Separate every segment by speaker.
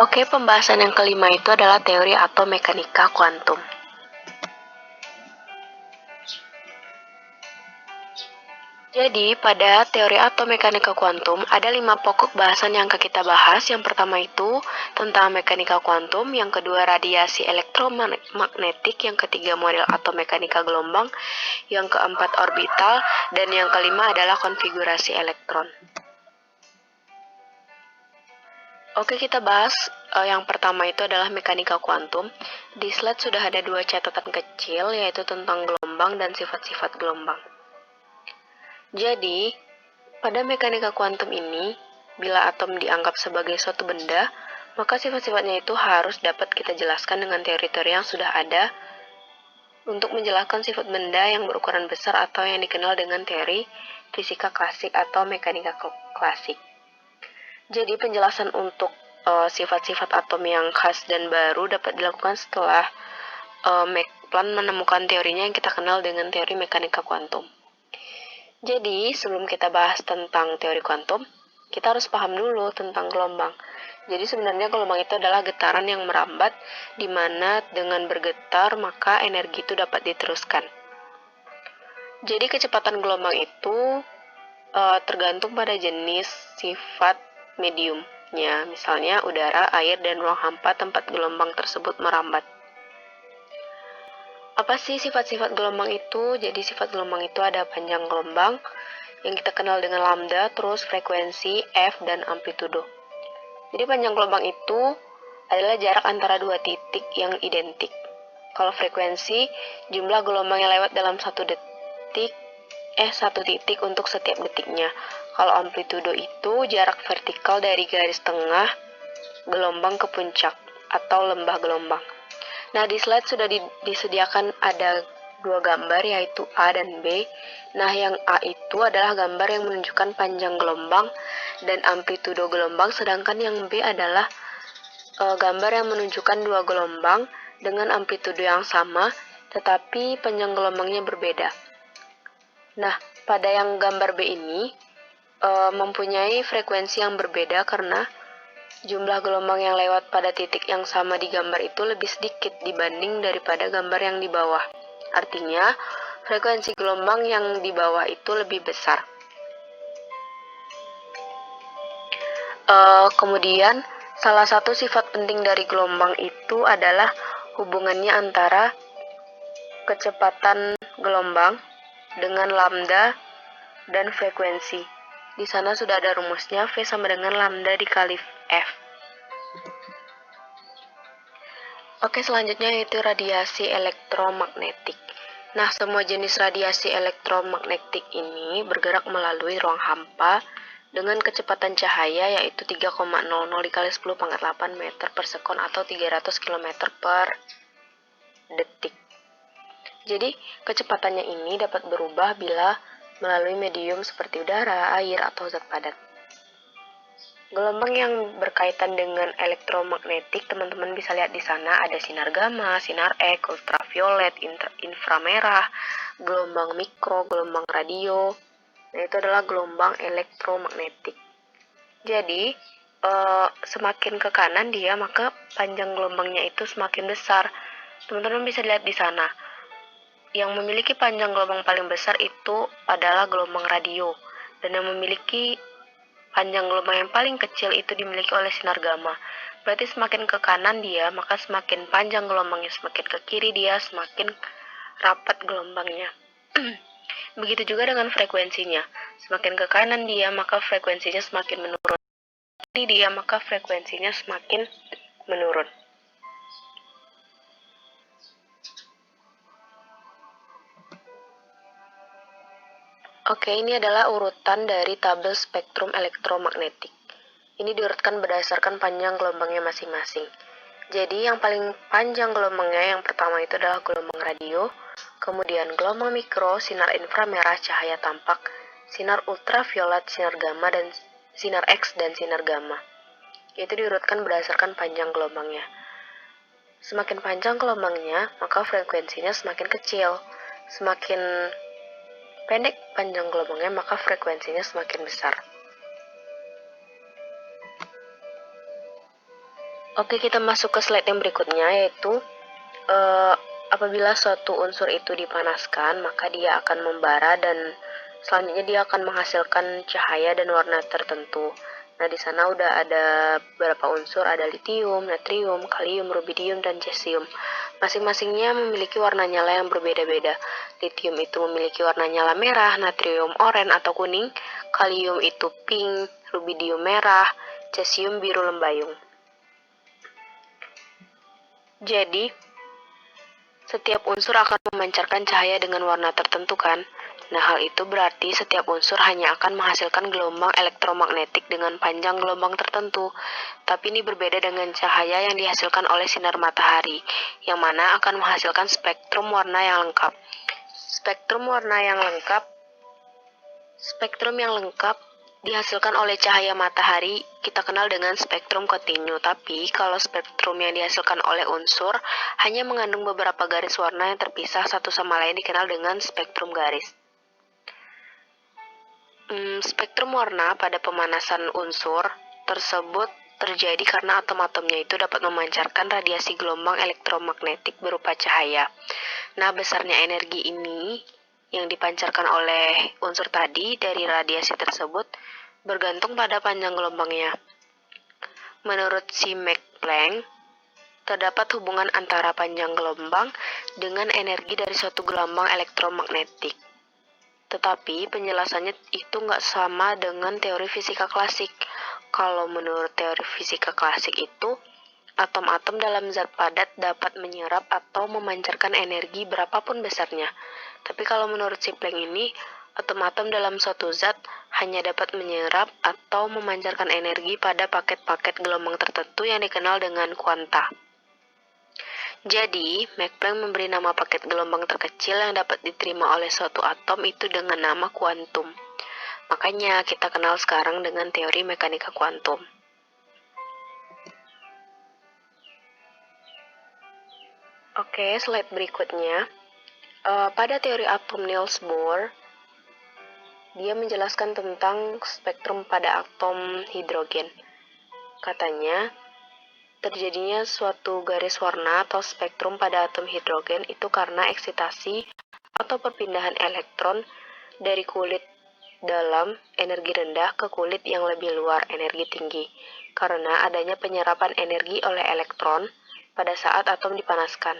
Speaker 1: Oke, pembahasan yang kelima itu adalah teori atau mekanika kuantum. Jadi, pada teori atau mekanika kuantum, ada 5 pokok bahasan yang kita bahas. Yang pertama itu tentang mekanika kuantum, yang kedua radiasi elektromagnetik, yang ketiga model atau mekanika gelombang, yang keempat orbital, dan yang kelima adalah konfigurasi elektron. Oke, kita bahas yang pertama itu adalah mekanika kuantum. Di slide sudah ada 2 catatan kecil, yaitu tentang gelombang dan sifat-sifat gelombang. Jadi, pada mekanika kuantum ini, bila atom dianggap sebagai suatu benda, maka sifat-sifatnya itu harus dapat kita jelaskan dengan teori-teori yang sudah ada untuk menjelaskan sifat benda yang berukuran besar atau yang dikenal dengan teori fisika klasik atau mekanika klasik. Jadi penjelasan untuk sifat-sifat atom yang khas dan baru dapat dilakukan setelah Planck menemukan teorinya yang kita kenal dengan teori mekanika kuantum. Jadi sebelum kita bahas tentang teori kuantum, kita harus paham dulu tentang gelombang. Jadi sebenarnya gelombang itu adalah getaran yang merambat, di mana dengan bergetar maka energi itu dapat diteruskan. Jadi kecepatan gelombang itu tergantung pada jenis sifat mediumnya, misalnya udara, air, dan ruang hampa tempat gelombang tersebut merambat. Apa sih sifat-sifat gelombang itu? Jadi sifat gelombang itu ada panjang gelombang yang kita kenal dengan lambda, terus frekuensi, F, dan amplitudo. Jadi panjang gelombang itu adalah jarak antara dua titik yang identik. Kalau frekuensi, jumlah gelombang yang lewat dalam satu titik untuk setiap detiknya. Kalau amplitudo itu jarak vertikal dari garis tengah gelombang ke puncak atau lembah gelombang. Nah, di slide sudah disediakan ada 2 gambar, yaitu A dan B. Nah, yang A itu adalah gambar yang menunjukkan panjang gelombang dan amplitudo gelombang, sedangkan yang B adalah gambar yang menunjukkan 2 gelombang dengan amplitudo yang sama, tetapi panjang gelombangnya berbeda. Nah, pada yang gambar B ini mempunyai frekuensi yang berbeda karena jumlah gelombang yang lewat pada titik yang sama di gambar itu lebih sedikit dibanding daripada gambar yang di bawah. Artinya, frekuensi gelombang yang di bawah itu lebih besar. Kemudian, salah satu sifat penting dari gelombang itu adalah hubungannya antara kecepatan gelombang dengan lambda dan frekuensi. Di sana sudah ada rumusnya, V sama dengan lambda dikali F. Oke, selanjutnya yaitu radiasi elektromagnetik. Nah, semua jenis radiasi elektromagnetik ini bergerak melalui ruang hampa dengan kecepatan cahaya yaitu 3,00 dikali 10 pangkat 8 meter per sekon atau 300 km per detik. Jadi, kecepatannya ini dapat berubah bila melalui medium seperti udara, air, atau zat padat. Gelombang yang berkaitan dengan elektromagnetik, teman-teman bisa lihat di sana ada sinar gamma, sinar X, ultraviolet, inframerah, gelombang mikro, gelombang radio. Nah, itu adalah gelombang elektromagnetik. Jadi, semakin ke kanan dia, maka panjang gelombangnya itu semakin besar. Teman-teman bisa lihat di sana. Yang memiliki panjang gelombang paling besar itu adalah gelombang radio, dan yang memiliki panjang gelombang yang paling kecil itu dimiliki oleh sinar gamma. Berarti semakin ke kanan dia, maka semakin panjang gelombangnya, semakin ke kiri dia, semakin rapat gelombangnya. Begitu juga dengan frekuensinya. Semakin ke kanan dia, maka frekuensinya semakin menurun. Kiri dia, maka frekuensinya semakin menurun. Oke, ini adalah urutan dari tabel spektrum elektromagnetik. Ini diurutkan berdasarkan panjang gelombangnya masing-masing. Jadi yang paling panjang gelombangnya yang pertama itu adalah gelombang radio, kemudian gelombang mikro, sinar inframerah, cahaya tampak, sinar ultraviolet, sinar gamma, dan sinar X dan sinar gamma. Itu diurutkan berdasarkan panjang gelombangnya. Semakin panjang gelombangnya, maka frekuensinya semakin kecil. Semakin pendek panjang gelombangnya, maka frekuensinya semakin besar. Oke, kita masuk ke slide yang berikutnya, yaitu apabila suatu unsur itu dipanaskan, maka dia akan membara dan selanjutnya dia akan menghasilkan cahaya dan warna tertentu. Nah, di sana udah ada beberapa unsur, ada litium, natrium, kalium, rubidium, dan cesium. Masing-masingnya memiliki warna nyala yang berbeda-beda. Litium itu memiliki warna nyala merah, natrium oranye atau kuning, kalium itu pink, rubidium merah, cesium biru lembayung. Jadi, setiap unsur akan memancarkan cahaya dengan warna tertentu kan? Nah, hal itu berarti setiap unsur hanya akan menghasilkan gelombang elektromagnetik dengan panjang gelombang tertentu. Tapi ini berbeda dengan cahaya yang dihasilkan oleh sinar matahari, yang mana akan menghasilkan spektrum warna yang lengkap. Spektrum yang lengkap dihasilkan oleh cahaya matahari kita kenal dengan spektrum kontinu, tapi kalau spektrum yang dihasilkan oleh unsur hanya mengandung beberapa garis warna yang terpisah satu sama lain dikenal dengan spektrum garis. Spektrum warna pada pemanasan unsur tersebut terjadi karena atom-atomnya itu dapat memancarkan radiasi gelombang elektromagnetik berupa cahaya. Nah, besarnya energi ini yang dipancarkan oleh unsur tadi dari radiasi tersebut bergantung pada panjang gelombangnya. Menurut si Max Planck, terdapat hubungan antara panjang gelombang dengan energi dari suatu gelombang elektromagnetik. Tetapi penjelasannya itu nggak sama dengan teori fisika klasik. Kalau menurut teori fisika klasik itu, atom-atom dalam zat padat dapat menyerap atau memancarkan energi berapapun besarnya. Tapi kalau menurut si Planck ini, atom-atom dalam suatu zat hanya dapat menyerap atau memancarkan energi pada paket-paket gelombang tertentu yang dikenal dengan kuanta. Jadi, Max Planck memberi nama paket gelombang terkecil yang dapat diterima oleh suatu atom itu dengan nama kuantum. Makanya kita kenal sekarang dengan teori mekanika kuantum. Oke, slide berikutnya. Pada teori atom Niels Bohr, dia menjelaskan tentang spektrum pada atom hidrogen. Katanya, terjadinya suatu garis warna atau spektrum pada atom hidrogen itu karena eksitasi atau perpindahan elektron dari kulit dalam energi rendah ke kulit yang lebih luar energi tinggi, karena adanya penyerapan energi oleh elektron pada saat atom dipanaskan.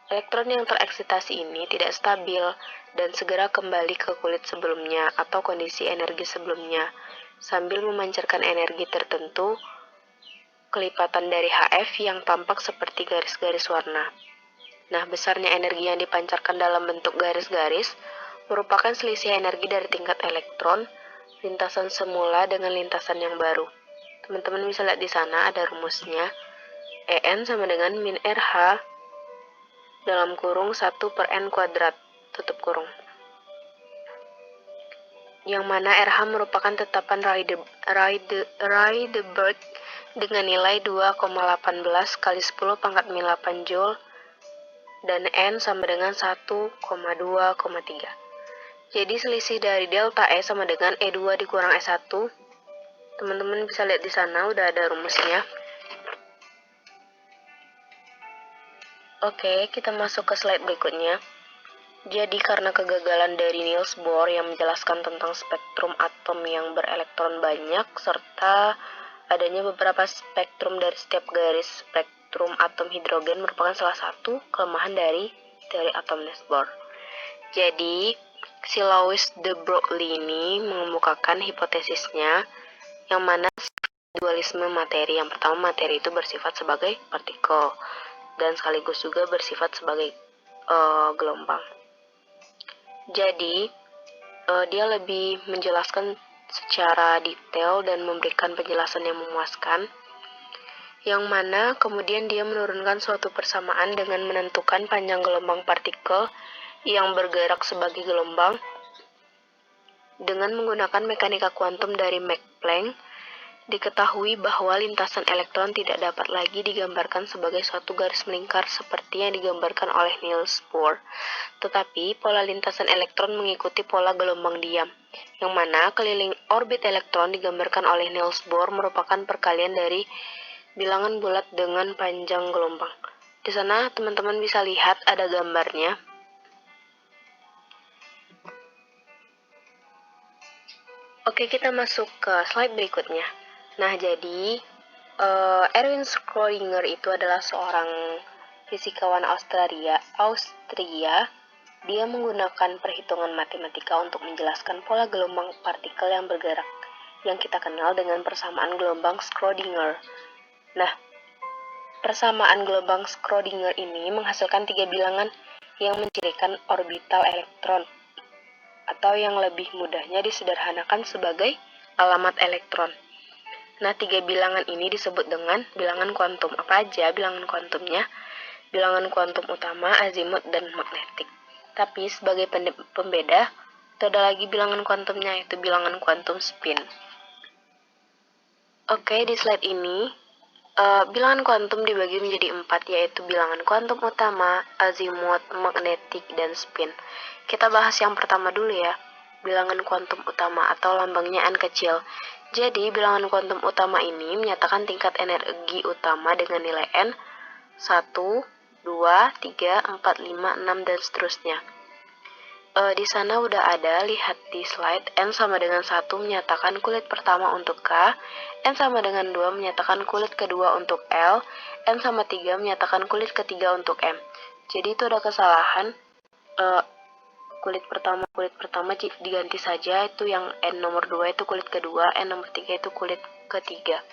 Speaker 1: Elektron yang tereksitasi ini tidak stabil dan segera kembali ke kulit sebelumnya atau kondisi energi sebelumnya, sambil memancarkan energi tertentu kelipatan dari HF yang tampak seperti garis-garis warna. Nah, besarnya energi yang dipancarkan dalam bentuk garis-garis merupakan selisih energi dari tingkat elektron, lintasan semula dengan lintasan yang baru. Teman-teman bisa lihat di sana ada rumusnya. En sama dengan min RH dalam kurung 1 per N kuadrat, tutup kurung. Yang mana RH merupakan tetapan Rydberg dengan nilai 2,18 kali 10 pangkat 8 Joule dan N sama dengan 1,2,3. Jadi selisih dari delta E sama dengan E2 dikurang E1. Teman-teman bisa lihat di sana udah ada rumusnya. Oke, kita masuk ke slide berikutnya. Jadi karena kegagalan dari Niels Bohr yang menjelaskan tentang spektrum atom yang berelektron banyak serta adanya beberapa spektrum dari setiap garis spektrum atom hidrogen merupakan salah satu kelemahan dari teori atom Niels Bohr. Jadi, si Louis de Broglie ini mengemukakan hipotesisnya yang mana dualisme materi. Yang pertama, materi itu bersifat sebagai partikel dan sekaligus juga bersifat sebagai gelombang. Jadi, dia lebih menjelaskan secara detail dan memberikan penjelasan yang memuaskan, yang mana kemudian dia menurunkan suatu persamaan dengan menentukan panjang gelombang partikel yang bergerak sebagai gelombang dengan menggunakan mekanika kuantum dari Max Planck. Diketahui bahwa lintasan elektron tidak dapat lagi digambarkan sebagai suatu garis melingkar seperti yang digambarkan oleh Niels Bohr, tetapi pola lintasan elektron mengikuti pola gelombang diam, yang mana keliling orbit elektron digambarkan oleh Niels Bohr merupakan perkalian dari bilangan bulat dengan panjang gelombang. Di sana teman-teman bisa lihat ada gambarnya. Oke, kita masuk ke slide berikutnya. Nah, jadi Erwin Schrödinger itu adalah seorang fisikawan Austria. Dia menggunakan perhitungan matematika untuk menjelaskan pola gelombang partikel yang bergerak, yang kita kenal dengan persamaan gelombang Schrödinger. Nah, persamaan gelombang Schrödinger ini menghasilkan 3 bilangan yang mencirikan orbital elektron, atau yang lebih mudahnya disederhanakan sebagai alamat elektron. Nah, 3 bilangan ini disebut dengan bilangan kuantum. Apa aja bilangan kuantumnya? Bilangan kuantum utama, azimut, dan magnetik. Tapi sebagai pembeda, itu ada lagi bilangan kuantumnya, yaitu bilangan kuantum spin. Oke, di slide ini, bilangan kuantum dibagi menjadi 4, yaitu bilangan kuantum utama, azimut, magnetik, dan spin. Kita bahas yang pertama dulu ya, bilangan kuantum utama atau lambangnya N kecil. Jadi, bilangan kuantum utama ini menyatakan tingkat energi utama dengan nilai N, 1, 2, 3, 4, 5, 6, dan seterusnya. Di sana udah ada, lihat di slide, N sama dengan 1 menyatakan kulit pertama untuk K, N sama dengan 2 menyatakan kulit kedua untuk L, N sama 3 menyatakan kulit ketiga untuk M. Jadi itu ada kesalahan, kulit pertama diganti saja, itu yang N nomor 2 itu kulit kedua, N nomor 3 itu kulit ketiga.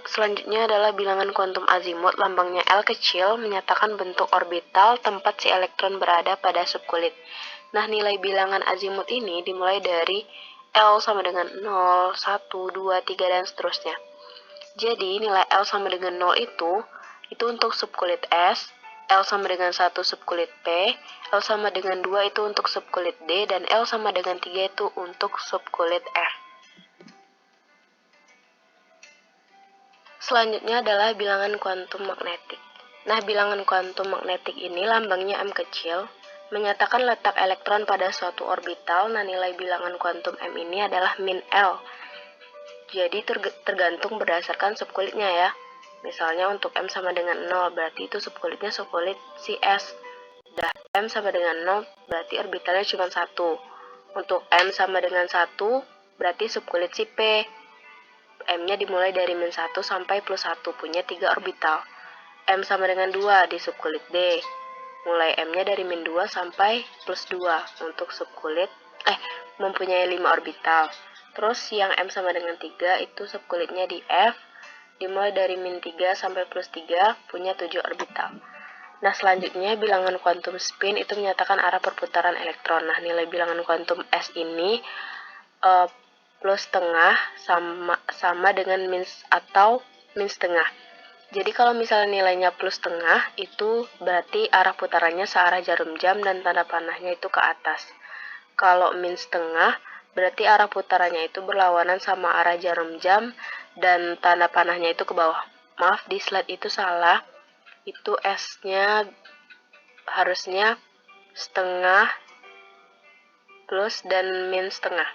Speaker 1: Selanjutnya adalah bilangan kuantum azimut, lambangnya L kecil, menyatakan bentuk orbital tempat si elektron berada pada subkulit. Nah, nilai bilangan azimut ini dimulai dari L sama dengan 0, 1, 2, 3, dan seterusnya. Jadi, nilai L sama dengan 0 itu untuk subkulit S, L sama dengan 1 subkulit P, L sama dengan 2 itu untuk subkulit D, dan L sama dengan 3 itu untuk subkulit F. Selanjutnya adalah bilangan kuantum magnetik. Nah, bilangan kuantum magnetik ini lambangnya M kecil, menyatakan letak elektron pada suatu orbital. Nah, nilai bilangan kuantum M ini adalah min L. Jadi tergantung berdasarkan subkulitnya ya. Misalnya untuk M sama dengan 0, berarti itu subkulitnya subkulit si S. Dah M sama dengan 0, berarti orbitalnya cuma 1. Untuk M sama dengan 1, berarti subkulit si P. M-nya dimulai dari min 1 sampai plus 1, punya 3 orbital. M sama dengan 2 di subkulit D. Mulai M-nya dari min 2 sampai plus 2 untuk subkulit mempunyai 5 orbital. Terus yang M sama dengan 3 itu subkulitnya di F, dimulai dari min 3 sampai plus 3, punya 7 orbital. Nah, selanjutnya bilangan kuantum spin itu menyatakan arah perputaran elektron. Nah, nilai bilangan kuantum S ini plus setengah sama dengan min atau min setengah. Jadi kalau misalnya nilainya plus setengah, itu berarti arah putarannya searah jarum jam dan tanda panahnya itu ke atas. Kalau min setengah, berarti arah putarannya itu berlawanan sama arah jarum jam dan tanda panahnya itu ke bawah. Maaf, di slide itu salah. Itu S-nya harusnya setengah plus dan min setengah.